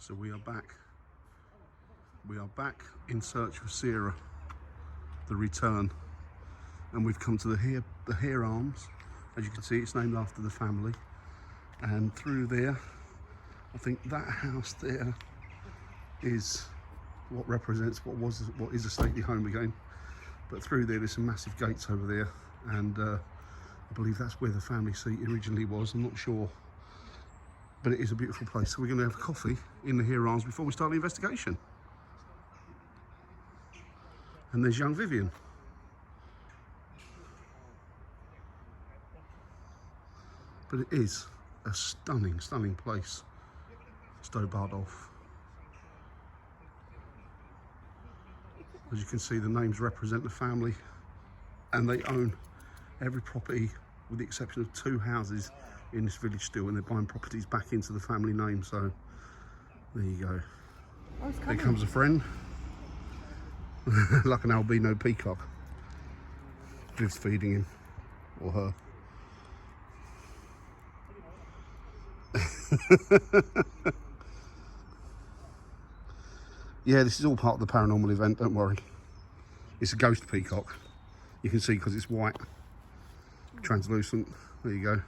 So we are back. We are back in search of Sarah, the return. And we've come to the Hare Arms. As you can see, it's named after the family. And through there, I think that house there is what represents what is a stately home again. But through there's some massive gates over there, and I believe that's where the family seat originally was. I'm not sure, but it is a beautiful place. So we're going to have a coffee in the Hare Arms before we start the investigation. And there's young Vivian. But it is a stunning, stunning place, Stow Bardolph. As you can see, the names represent the family, and they own every property with the exception of 2 houses in this village still, and they're buying properties back into the family name. So there you go. Here comes a friend. Like an albino peacock. Viv's feeding him, or her. Yeah, this is all part of the paranormal event, don't worry. It's a ghost peacock. You can see because it's white, translucent. There you go.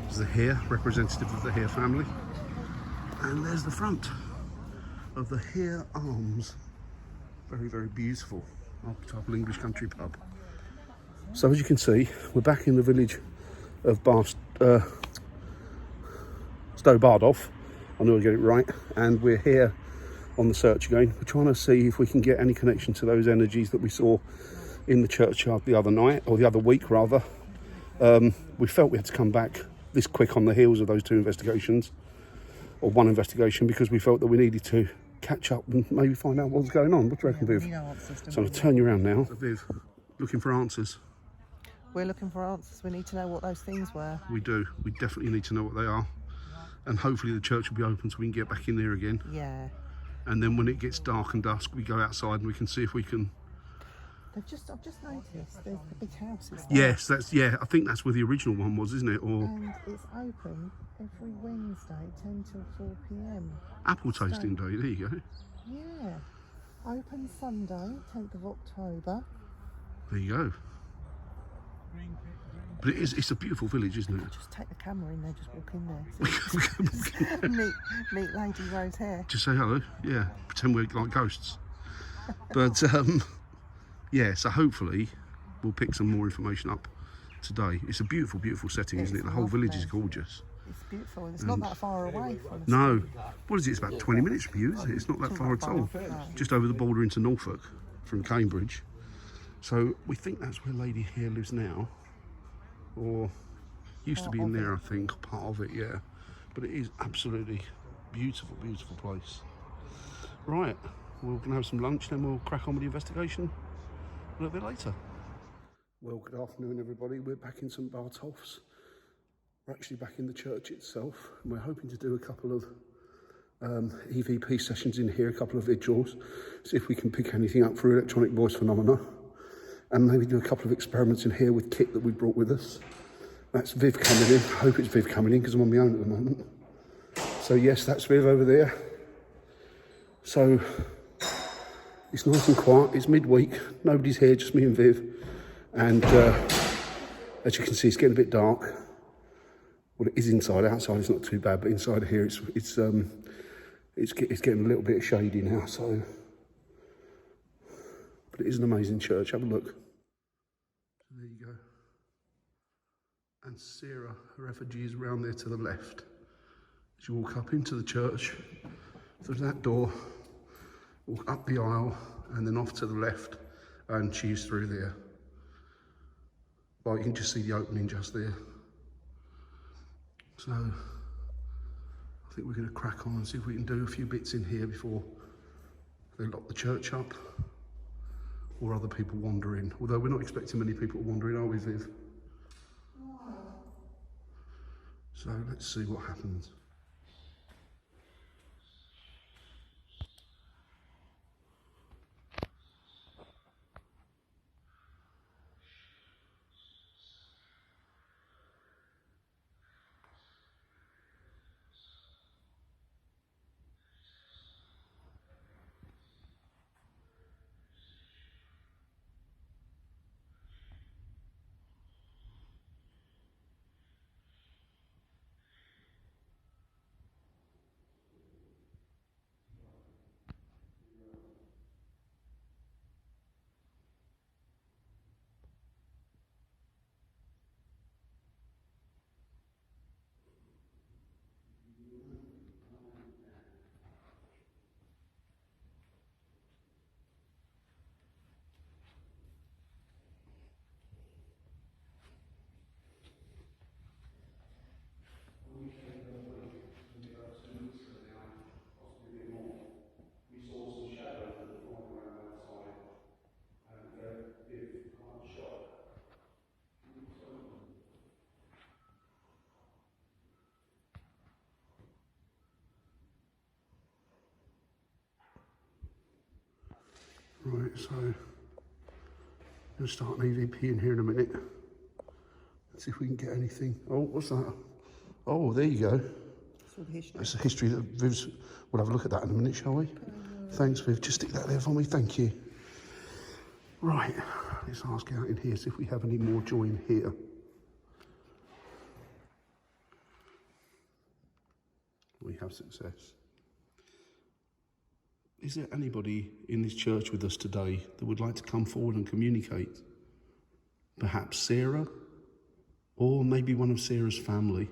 There's the hare, representative of the Hare family. And there's the front of the Hare Arms. Very, very beautiful archetypal English country pub. So as you can see, we're back in the village of Stow Bardolph. I knew I'd get it right. And we're here on the search again. We're trying to see if we can get any connection to those energies that we saw in the churchyard the other night, or the other week rather. We felt we had to come back this quick on the heels of those 2 investigations, or 1 investigation, because we felt that we needed to catch up and maybe find out what's going on. What do you reckon, Viv? So I'm going to turn you around now. So Viv, looking for answers. We're looking for answers. We need to know what those things were. We do. We definitely need to know what they are. And hopefully the church will be open so we can get back in there again. Yeah. And then when it gets dark and dusk, we go outside and we can see if we can... I've just noticed there's the big houses there. Yes, I think that's where the original one was, isn't it? Or and it's open every Wednesday, 10 till 4 p.m. apple tasting day, there you go. Yeah. Open Sunday, 10th of October. There you go. But it's a beautiful village, isn't it? Just take the camera in there, just walk in there. meet Lady Rose Hare. Just say hello, yeah. Pretend we're like ghosts. But yeah, so hopefully we'll pick some more information up today. It's a beautiful, beautiful setting, isn't it? The whole village is gorgeous. It's beautiful, and it's not that far away from us. No. What is it? It's about 20 minutes from you, isn't it? It's not that far at all. Just over the border into Norfolk from Cambridge. So we think that's where Lady Hare lives now. Or used to be in there, I think, part of it, yeah. But it is absolutely beautiful, beautiful place. Right, we're going to have some lunch, then we'll crack on with the investigation a little bit later. Well, good afternoon, everybody. We're back in St Bardolph's. We're actually back in the church itself, and we're hoping to do a couple of EVP sessions in here, a couple of vigils, see if we can pick anything up for electronic voice phenomena. And maybe do a couple of experiments in here with kit that we brought with us. That's Viv coming in. I hope it's Viv coming in because I'm on my own at the moment. So yes, that's Viv over there. So it's nice and quiet. It's midweek. Nobody's here, just me and Viv. And as you can see, it's getting a bit dark. Well, it is inside. Outside it's not too bad, but inside here it's getting a little bit shady now. So, but it is an amazing church. Have a look. There you go. And Sarah, her effigy, is round there to the left. As you walk up into the church, through that door, walk up the aisle, and then off to the left, and she's through there. Well, you can just see the opening just there. So, I think we're going to crack on and see if we can do a few bits in here before they lock the church up, or other people wander in. Although we're not expecting many people to wander in, are we, Viv? So let's see what happens. Right, so I'm going to start an EVP in here in a minute. Let's see if we can get anything. Oh, what's that? Oh, there you go. Sort of history. That's the history that Viv's... We'll have a look at that in a minute, shall we? Thanks, Viv. Just stick that there for me. Thank you. Right, let's ask out in here, see if we have any more joy in here. We have success. Is there anybody in this church with us today that would like to come forward and communicate? Perhaps Sarah, or maybe one of Sarah's family,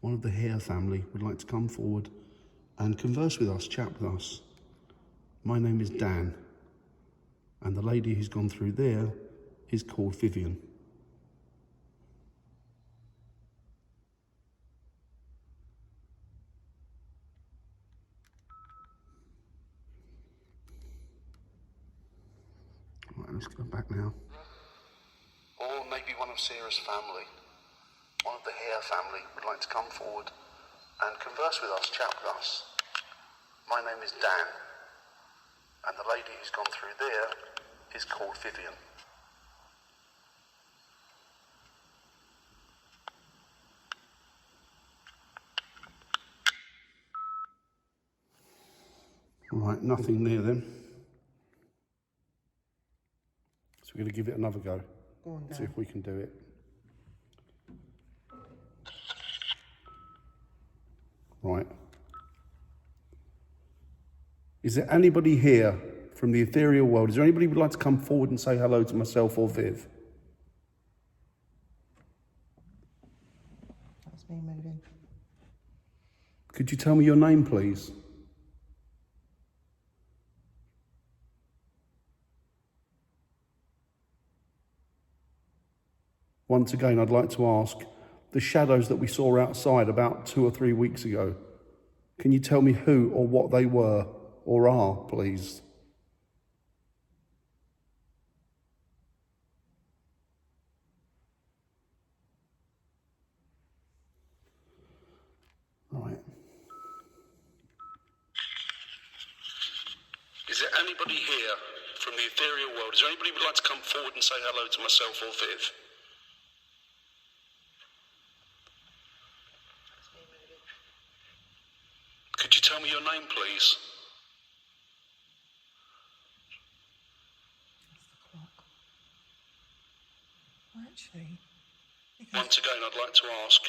one of the Hare family would like to come forward and converse with us, chat with us. My name is Dan, and the lady who's gone through there is called Vivian. Right, let's go back now. Or maybe one of Sarah's family, one of the Hare family would like to come forward and converse with us, chat with us. My name is Dan, and the lady who's gone through there is called Vivian. Right, nothing there then. So we're going to give it another go. Go on, Dan. See if we can do it. Right. Is there anybody here from the ethereal world? Is there anybody who would like to come forward and say hello to myself or Viv? That's me moving. Could you tell me your name, please? Once again, I'd like to ask, the shadows that we saw outside about 2 or 3 weeks ago, can you tell me who or what they were or are, please? Right. Is there anybody here from the ethereal world? Is there anybody who would like to come forward and say hello to myself or Viv? Could you tell me your name, please? Actually, Once again, I'd like to ask,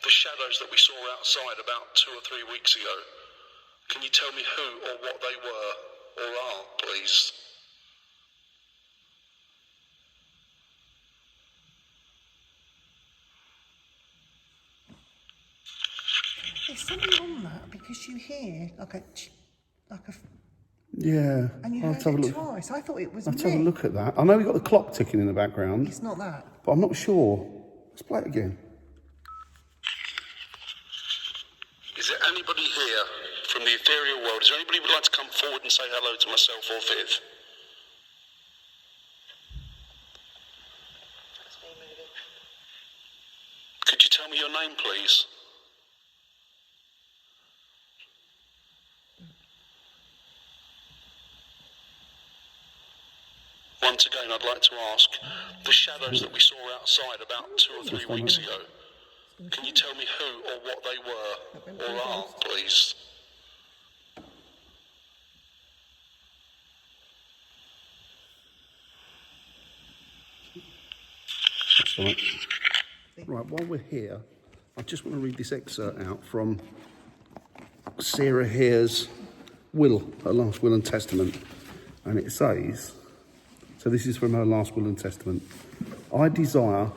the shadows that we saw outside about 2 or 3 weeks ago, can you tell me who or what they were or are, please? there's something on that because you hear like a, Yeah, and you I'll heard have a it look. twice. I thought it was Let's me. have a look at that. I know we've got the clock ticking in the background, It's not that. but I'm not sure. Let's play it again. Is there anybody here from the ethereal world? Is there anybody who would like to come forward and say hello to myself or Viv? Could you tell me your name, please? Once again, I'd like to ask, the shadows that we saw outside about 2 or 3 weeks ago, can you tell me who or what they were or are, please? That's all right. Right, while we're here, I just want to read this excerpt out from Sarah Hare's will, her last will and testament. And it says, so this is from her last will and testament, I desire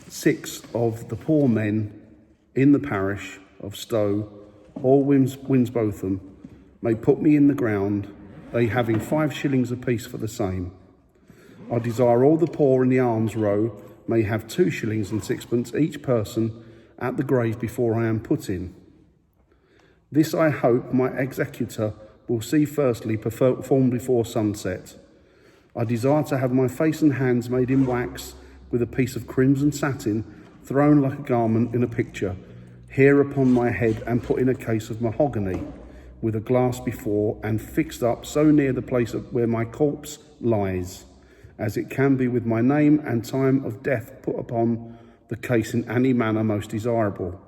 6 of the poor men in the parish of Stow or Winsbotham may put me in the ground, they having 5 shillings apiece for the same. I desire all the poor in the alms row may have 2 shillings and 6pence each person at the grave before I am put in. This I hope my executor will see firstly performed before sunset. I desire to have my face and hands made in wax with a piece of crimson satin thrown like a garment in a picture, here upon my head and put in a case of mahogany, with a glass before and fixed up so near the place where my corpse lies, as it can be with my name and time of death put upon the case in any manner most desirable.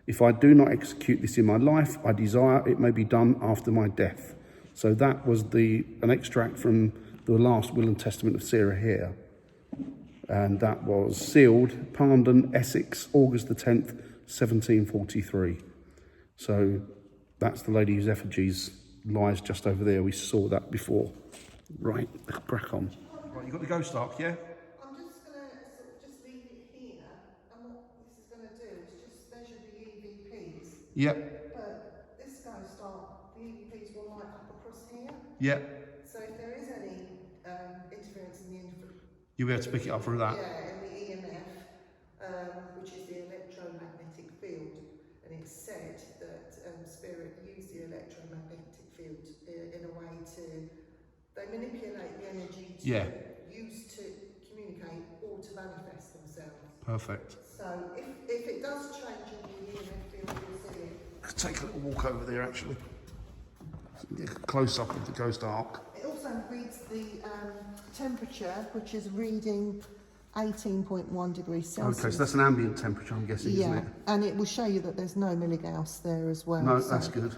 If I do not execute this in my life, I desire it may be done after my death. So that was an extract from the last will and testament of Sarah here. And that was sealed, Parndon, Essex, August the 10th, 1743. So that's the lady whose effigies lies just over there. We saw that before. Right, crack on. Right, you got the ghost arc, yeah? I'm just going to sort of just leave it here, and what this is going to do is just measure the EVPs. Yep. But this ghost arc, the EVPs will light up across here. Yep. So if there is any interference in the you'll be able to pick it up through that? Yeah, and the EMF, which is the electromagnetic field. And it's said that spirit use the electromagnetic field in a way to, they manipulate the energy to use to communicate or to manifest themselves. Perfect. So if it does change in the EMF field, you'll see it. Let's take a little walk over there actually. Get a close up of the ghost arc. It also reads the temperature, which is reading 18.1 degrees Celsius. Okay, so that's an ambient temperature, I'm guessing, isn't it? And it will show you that there's no milligauss there as well. No, that's good.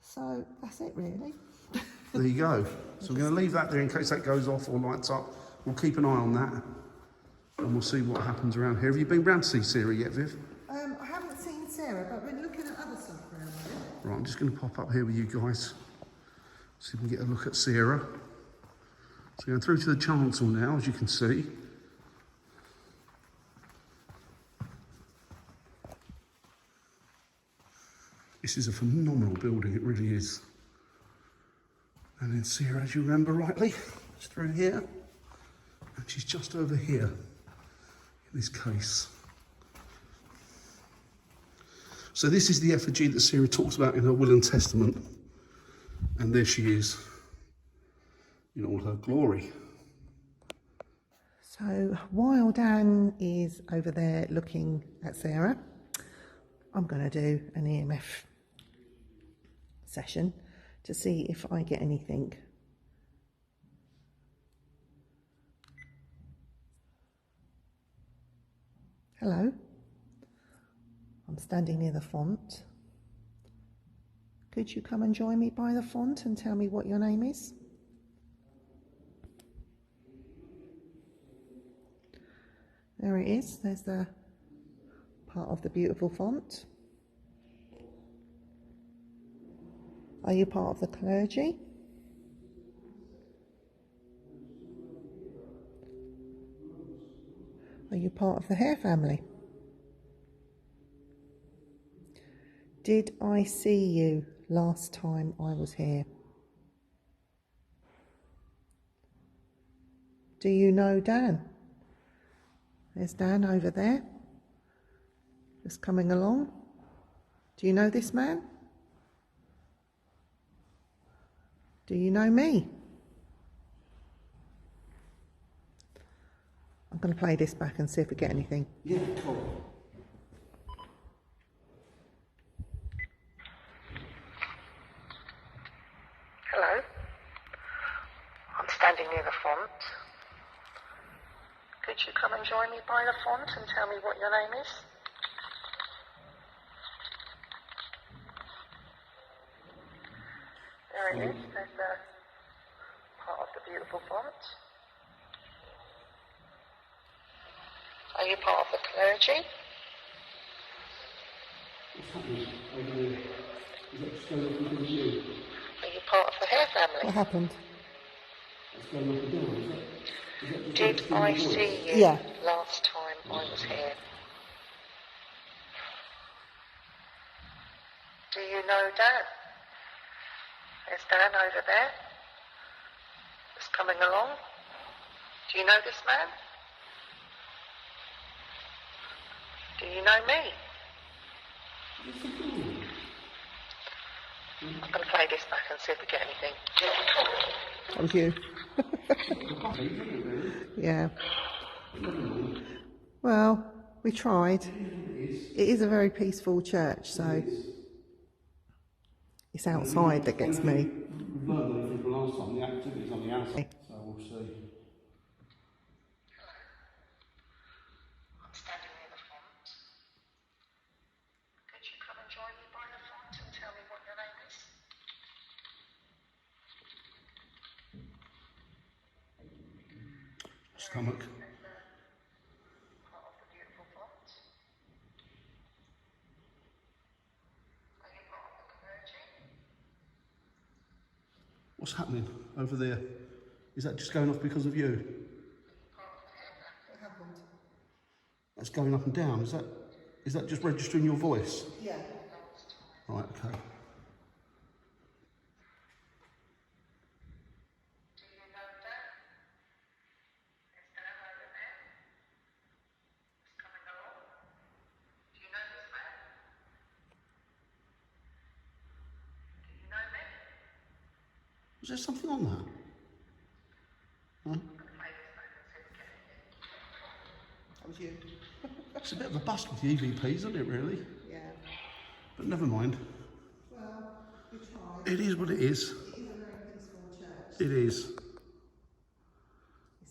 So that's it, really. There you go. So we're going to leave that there in case that goes off or lights up. We'll keep an eye on that, and we'll see what happens around here. Have you been round to see Sarah yet, Viv? I haven't seen Sarah, but we're looking at other stuff around here. Right, I'm just going to pop up here with you guys, see if we can get a look at Sarah. So going through to the chancel now, as you can see. This is a phenomenal building, it really is. And then Sarah, as you remember rightly, is through here. And she's just over here, in this case. So this is the effigy that Sarah talks about in her will and testament. And there she is, in all her glory. So while Dan is over there looking at Sarah, I'm going to do an EMF session to see if I get anything. Hello, I'm standing near the font. Could you come and join me by the font and tell me what your name is? There it is, there's the part of the beautiful font. Are you part of the clergy? Are you part of the Hare family? Did I see you last time I was here? Do you know Dan? There's Dan over there, just coming along. Do you know this man? Do you know me? I'm going to play this back and see if we get anything. Yeah, cool. Hello. I'm standing near the font. Could you come and join me by the font and tell me what your name is? There it is. There's the part of the beautiful font. Are you part of the clergy? Are you part of the Hare family? What happened? Did I see you last time I was here? Do you know Dan? There's Dan over there. Just coming along. Do you know this man? Do you know me? I'm going to play this back and see if we get anything. Thank you. Yeah. Well, we tried. It is a very peaceful church, so It's outside that gets me. We've learned anything from last time. The activity's on the outside, so we'll see. I'm standing near the font. Could you come and join me by the font and tell me what your name is? Stomach. Part of the beautiful font. Are you part of the clergy? What's happening over there? Is that just going off because of you? What happened? That's going up and down. Is that just registering your voice? Yeah. Right, okay. Do you know that? Is Dan over there? It's coming along. Do you know this man? Do you know me? Was there something on that? No? That was you. It's a bit of a bust with the EVPs, isn't it, really? Yeah. But never mind. Well, we tried. It is what it is. It is a very peaceful church. It is.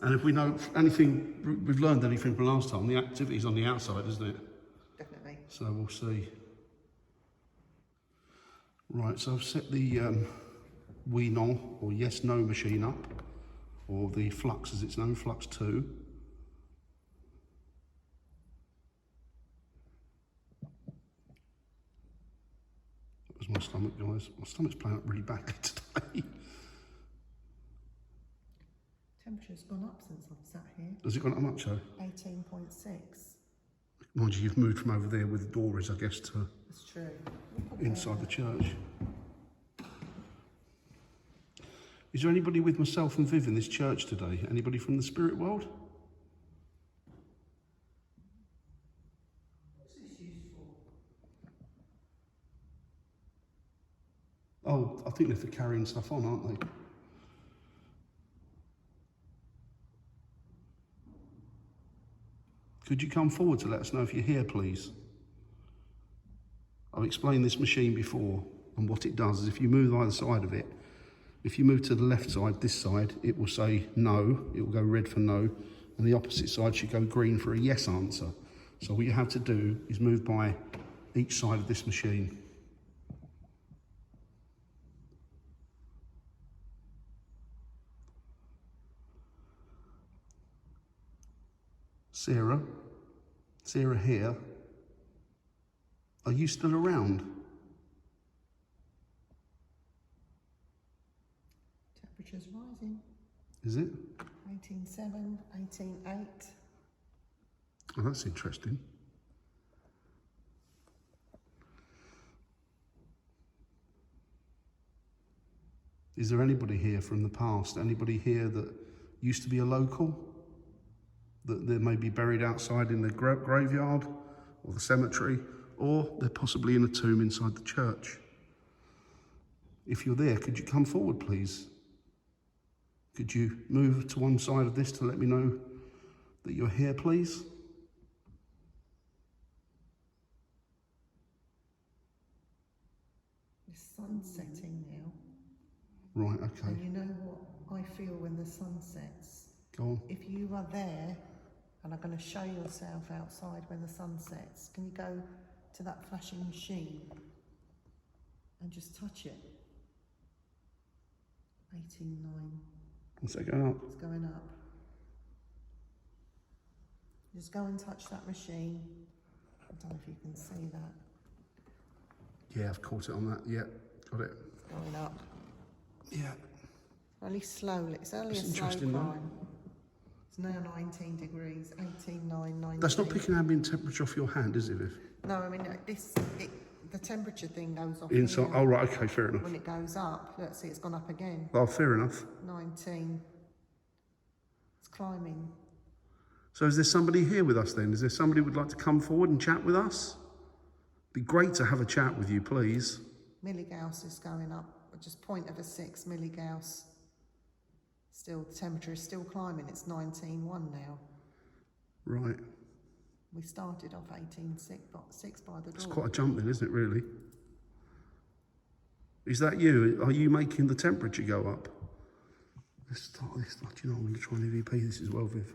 And if we know anything, we've learned anything from last time, the activity's on the outside, isn't it? Definitely. So we'll see. Right, so I've set the oui non or yes no machine up, or the flux as it's known, flux 2. That was my stomach, guys. My stomach's playing up really badly today. Temperature's gone up since I've sat here. Has it gone up much though? 18.6. Mind you, you've moved from over there where the door is, I guess, to That's true. inside the church. Is there anybody with myself and Viv in this church today? Anybody from the spirit world? What's this used for? Oh, I think they're for carrying stuff on, aren't they? Could you come forward to let us know if you're here, please? I've explained this machine before, and what it does is if you move either side of it, if you move to the left side, this side, it will say no, it will go red for no, and the opposite side should go green for a yes answer. So what you have to do is move by each side of this machine. Sarah here, are you still around? Temperature's rising. Is it? 18.7, 18.8. Oh, that's interesting. Is there anybody here from the past? Anybody here that used to be a local? That they may be buried outside in the graveyard or the cemetery, or they're possibly in a tomb inside the church. If you're there, could you come forward, please? Could you move to one side of this to let me know that you're here, please? The sun's setting now. Right, okay. And you know what I feel when the sun sets? Go on. If you are there and are going to show yourself outside when the sun sets, can you go to that flashing machine and just touch it? 18.9. What's that going up? It's going up. Just go and touch that machine. I don't know if you can see that. Yeah, I've caught it on that. Yeah, got it. It's going up. Yeah. Only slowly. It's only That's a slow interesting, though. climb. It's now 19 degrees, 18.9, 19. That's not picking ambient temperature off your hand, is it, Viv? No, I mean, the temperature thing goes off Inside. here. Oh, right, okay, fair enough. When it goes up, let's see, it's gone up again. Oh, fair enough. 19. It's climbing. So is there somebody here with us then? Is there somebody who would like to come forward and chat with us? Be great to have a chat with you, please. Milligauss is going up, just 0.6 milligauss. Still, the temperature is still climbing. It's 19.1 now. Right. We started off 18.6 by the door. It's quite a jump then, isn't it, really? Is that you? Are you making the temperature go up? Let's start this. Do you know, I'm going to try and EVP this as well, Viv.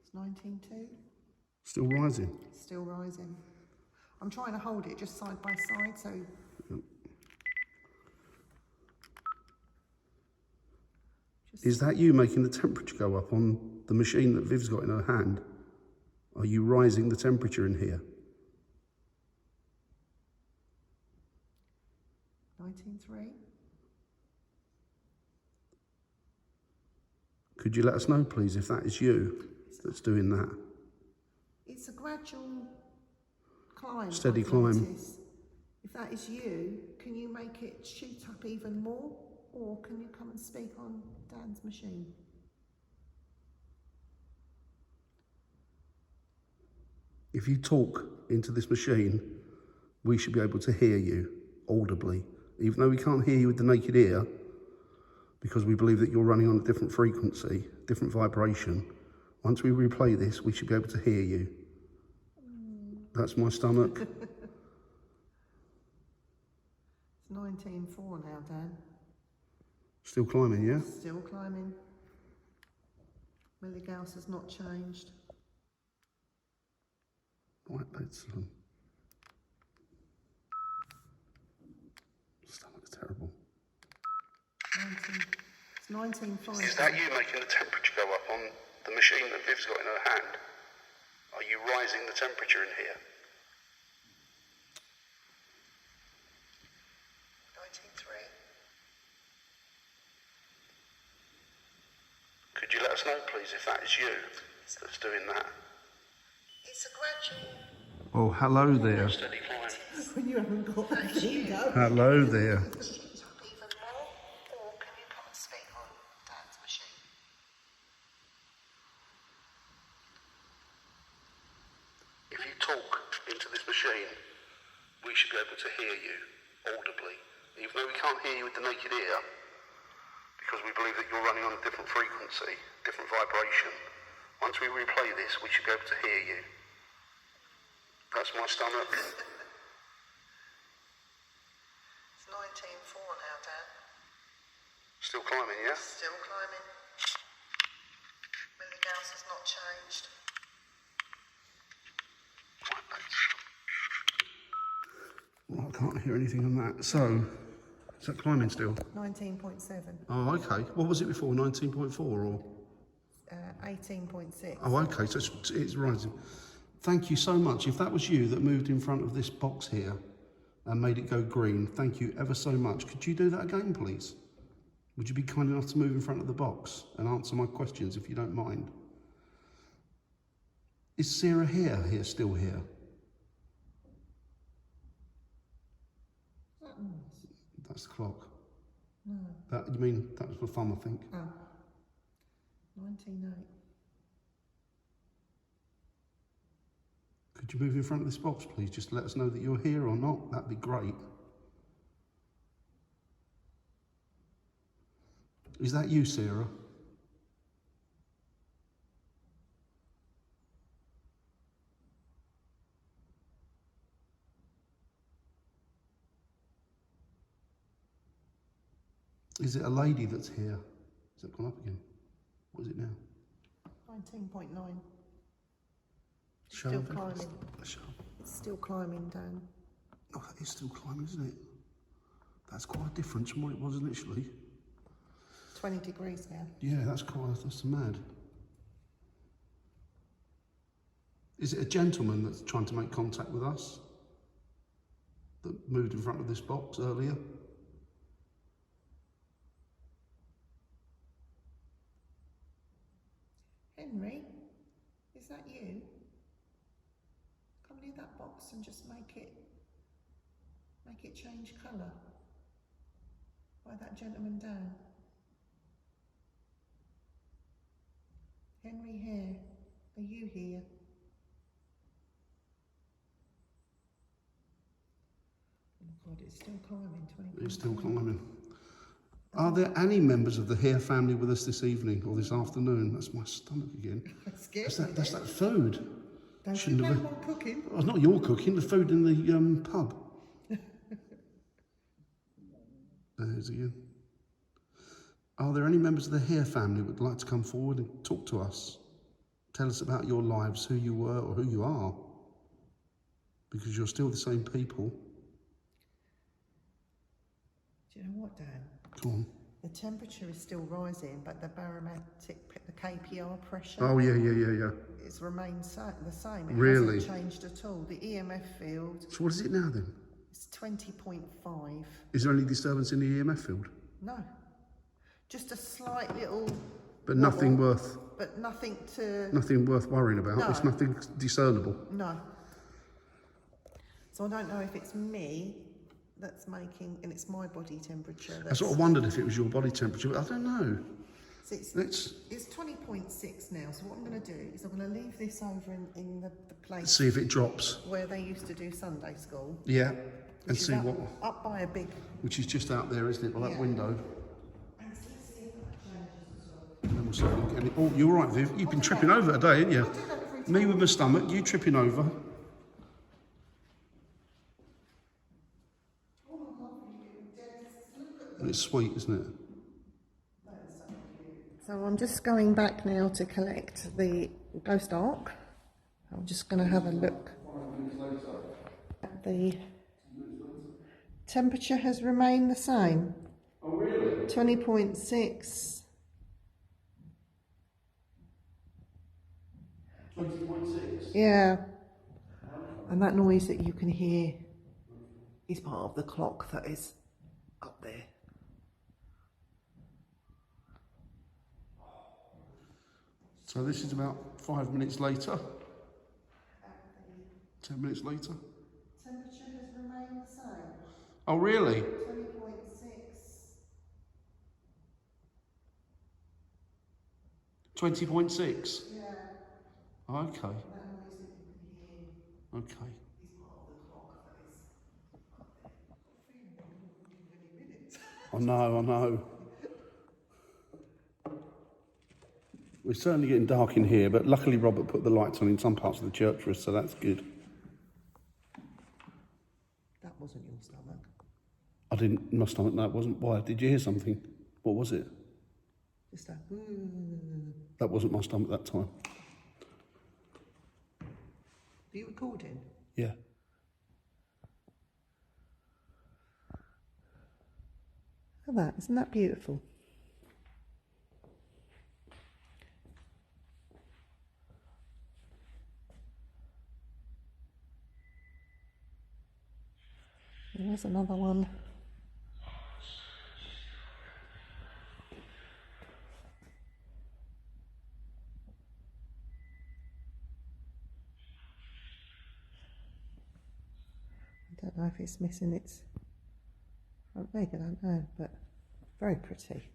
It's 19.2. Still rising. Still rising. I'm trying to hold it just side by side, so... Yep. Is that you making the temperature go up on the machine that Viv's got in her hand? Are you rising the temperature in here? 19.3. Could you let us know, please, if that is you that's doing that? It's a gradual climb. Steady I've climb. noticed. If that is you, can you make it shoot up even more? Or can you come and speak on Dan's machine? If you talk into this machine, we should be able to hear you audibly, even though we can't hear you with the naked ear, because we believe that you're running on a different frequency, different vibration. Once we replay this, we should be able to hear you. That's my stomach. It's 19.4 now, Dan. Still climbing, yeah? Still climbing. Milligauss has not changed. Right, that's stomach's terrible. 19.5. Is that you making the temperature go up on the machine that Viv's got in her hand? Are you rising the temperature in here? 19.3. Could you let us know, please, if that is you that's doing that? It's a gradual. Oh, hello there. When you haven't got that finger. Hello there. Shoot up even more, or can you come and speak on Dan's machine? If you talk into this machine, we should be able to hear you audibly, even though we can't hear you with the naked ear, because we believe that you're running on a different frequency, different vibration. Once we replay this, we should be able to hear you. That's my stomach. It's 19.4 now, Dan. Still climbing, yeah? Still climbing. Milligauss has not changed. Well, I can't hear anything on that. So, is that climbing still? 19.7. Oh, okay. What was it before? 19.4 or? 18.6. Oh, okay. So it's rising. Thank you so much. If that was you that moved in front of this box here and made it go green, thank you ever so much. Could you do that again, please? Would you be kind enough to move in front of the box and answer my questions if you don't mind? Is Sarah here still here? That's the clock. No. That, you mean, that was for fun, I think. Oh. 19.8. Could you move in front of this box, please? Just let us know that you're here or not. That'd be great. Is that you, Sarah? Is it a lady that's here? Has that gone up again? What is it now? 19.9. Show Still of it. climbing. Show. It's still climbing, Dan. Oh, that is still climbing, isn't it? That's quite a difference from what it was initially. 20 degrees now. Yeah, that's mad. Is it a gentleman that's trying to make contact with us? That moved in front of this box earlier? Henry, is that you? Come near that box and just make it change colour. By that gentleman down. Henry here, are you here? Oh God, it's still climbing, 20. It's still climbing. Are there any members of the Hare family with us this evening or this afternoon? That's my stomach again. That's that food. Don't Shouldn't you have blame my cooking? Well, it's not your cooking, the food in the pub. There's again. Are there any members of the Hare family who would like to come forward and talk to us? Tell us about your lives, who you were or who you are. Because you're still the same people. Do you know what, Dan? Go on. The temperature is still rising, but the barometric, the KPR pressure, Oh, yeah. it's remained the same. It Really? hasn't changed at all. The EMF field So what is it now then? is 20.5. Is there any disturbance in the EMF field? No. Just a slight little... But nothing worth... But nothing to... Nothing worth worrying about? No. It's nothing discernible? No. So I don't know if it's me that's making... And it's my body temperature. I sort of wondered if it was your body temperature, but I don't know. So it's 20.6 now, so what I'm going to do is I'm going to leave this over in the place... See if it drops. Where they used to do Sunday school. Yeah, and Which is see up, what... up by a big... Which is just out there, isn't it, by that Yeah. window. And let's see if that changes as well. And then we'll see if we can get it. Oh, you're right, Viv. You've been tripping over today, haven't you? I do that every time. Me with my stomach, you tripping over. And it's sweet, isn't it? So I'm just going back now to collect the ghost ark. I'm just going to have a look. The temperature has remained the same. Oh, really? 20.6. 20.6? Yeah. And that noise that you can hear is part of the clock that is up there. So this is about 5 minutes later. 10 minutes later. Temperature has remained the same. Oh, really? 20.6. 20.6? Yeah. Okay. That noise that you can hear Okay. is part of the clock that is up there. I feel like I'm recording any minutes. I know. We're certainly getting dark in here, but luckily Robert put the lights on in some parts of the church for us, so that's good. That wasn't your stomach. I didn't, my stomach, no, it wasn't. Why? Did you hear something? What was it? Just that. That wasn't my stomach that time. Are you recording? Yeah. Look at that. Isn't that beautiful? There's another one. I don't know if it's missing its front leg, I don't know, but very pretty.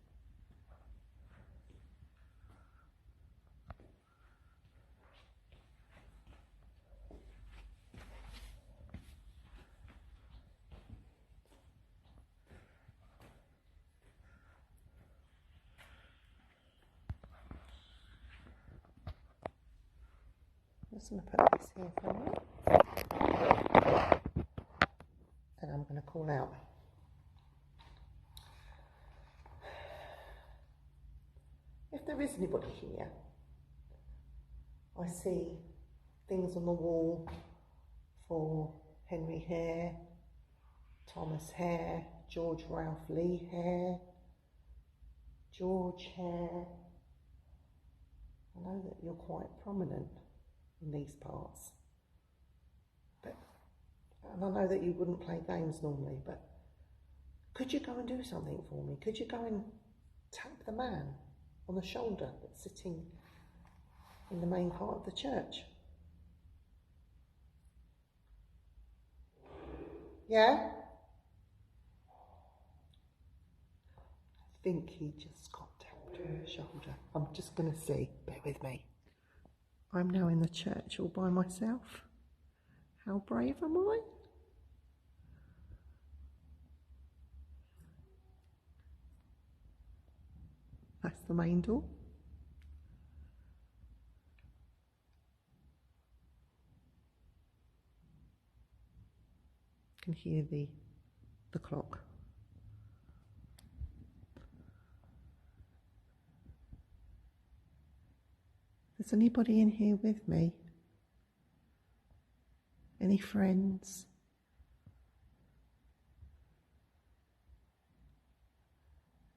I'm just going to put this here for a minute. And I'm going to call out. If there is anybody here, I see things on the wall for Henry Hare, Thomas Hare, George Ralph Lee Hare, George Hare. I know that you're quite prominent in these parts, and I know that you wouldn't play games normally, but could you go and do something for me? Could you go and tap the man on the shoulder that's sitting in the main part of the church? Yeah? I think he just got tapped on the shoulder. I'm just going to see. Bear with me. I'm now in the church all by myself. How brave am I? That's the main door. You can hear the clock. Is anybody in here with me? Any friends?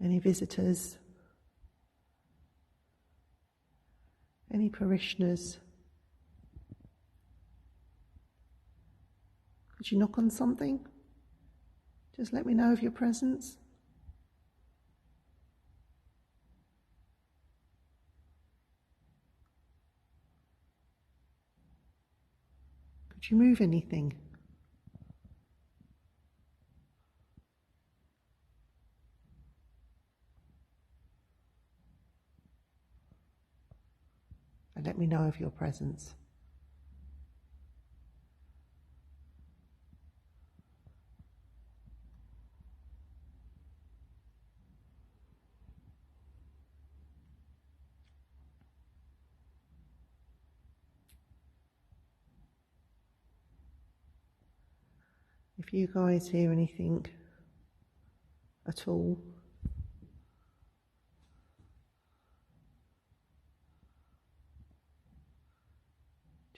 Any visitors? Any parishioners? Could you knock on something? Just let me know of your presence. Could you move anything? And let me know of your presence. If you guys hear anything at all,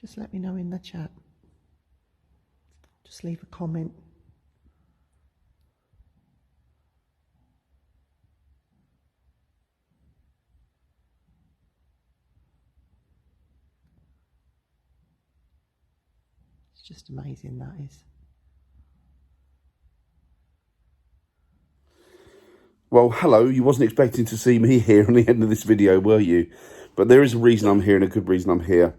just let me know in the chat. Just leave a comment. It's just amazing, that is. Well, hello, you wasn't expecting to see me here on the end of this video, were you? But there is a reason I'm here and a good reason I'm here.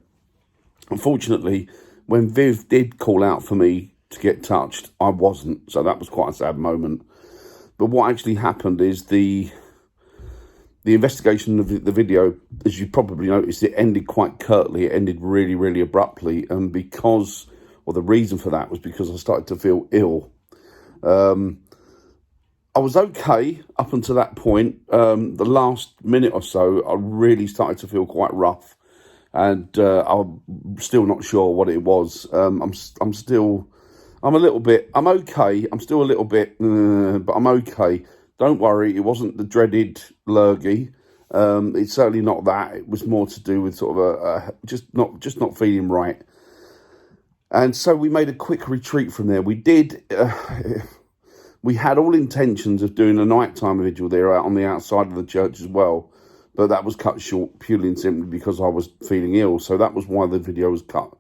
Unfortunately, when Viv did call out for me to get touched, I wasn't, so that was quite a sad moment. But what actually happened is the investigation of the video, as you probably noticed, it ended quite curtly. It ended really, really abruptly, and because, well, the reason for that was because I started to feel ill. I was okay up until that point. The last minute or so, I really started to feel quite rough, and I'm still not sure what it was. I'm a little bit. I'm okay. I'm still a little bit, but I'm okay. Don't worry. It wasn't the dreaded lurgy. It's certainly not that. It was more to do with sort of just not feeling right. And so we made a quick retreat from there. We did. We had all intentions of doing a nighttime vigil there out on the outside of the church as well, but that was cut short purely and simply because I was feeling ill. So that was why the video was cut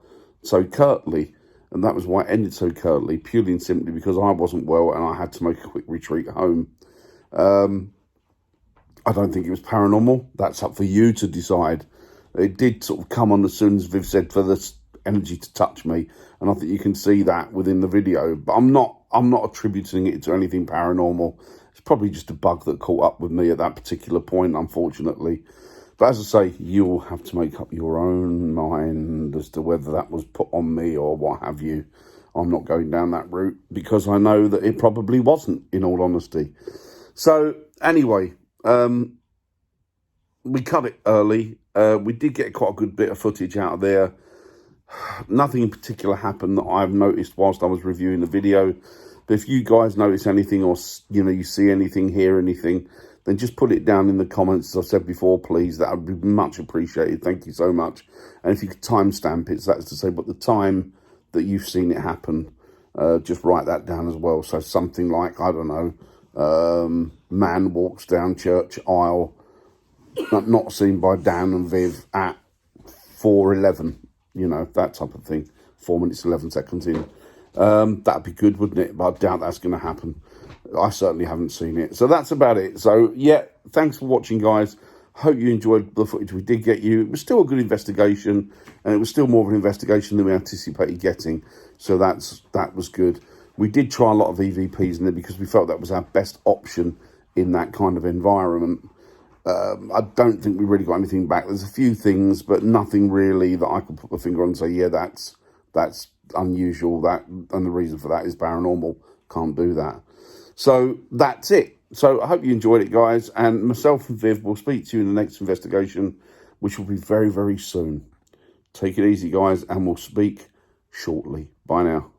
so curtly, and that was why it ended so curtly, purely and simply because I wasn't well and I had to make a quick retreat home. I don't think it was paranormal. That's up for you to decide. It did sort of come on as soon as Viv said for this energy to touch me, and I think you can see that within the video, but I'm not attributing it to anything paranormal. It's probably just a bug that caught up with me at that particular point, unfortunately. But as I say, you'll have to make up your own mind as to whether that was put on me or what have you. I'm not going down that route because I know that it probably wasn't, in all honesty. So anyway, we cut it early. We did get quite a good bit of footage out of there. Nothing in particular happened that I've noticed whilst I was reviewing the video. But if you guys notice anything, or you see anything, hear anything, then just put it down in the comments. As I've said before, please, that would be much appreciated. Thank you so much. And if you could timestamp it, so that's to say, but the time that you've seen it happen, just write that down as well. So something like, I don't know, man walks down church aisle, not seen by Dan and Viv at 4:11. That type of thing. 4 minutes, 11 seconds in. That'd be good, wouldn't it? But I doubt that's going to happen. I certainly haven't seen it. So that's about it. So, yeah, thanks for watching, guys. Hope you enjoyed the footage we did get you. It was still a good investigation, and it was still more of an investigation than we anticipated getting. So that was good. We did try a lot of EVPs in there because we felt that was our best option in that kind of environment. I don't think we really got anything back. There's a few things, but nothing really that I could put my finger on and say, yeah, that's unusual. And the reason for that is paranormal. Can't do that. So that's it. So I hope you enjoyed it, guys. And myself and Viv will speak to you in the next investigation, which will be very, very soon. Take it easy, guys, and we'll speak shortly. Bye now.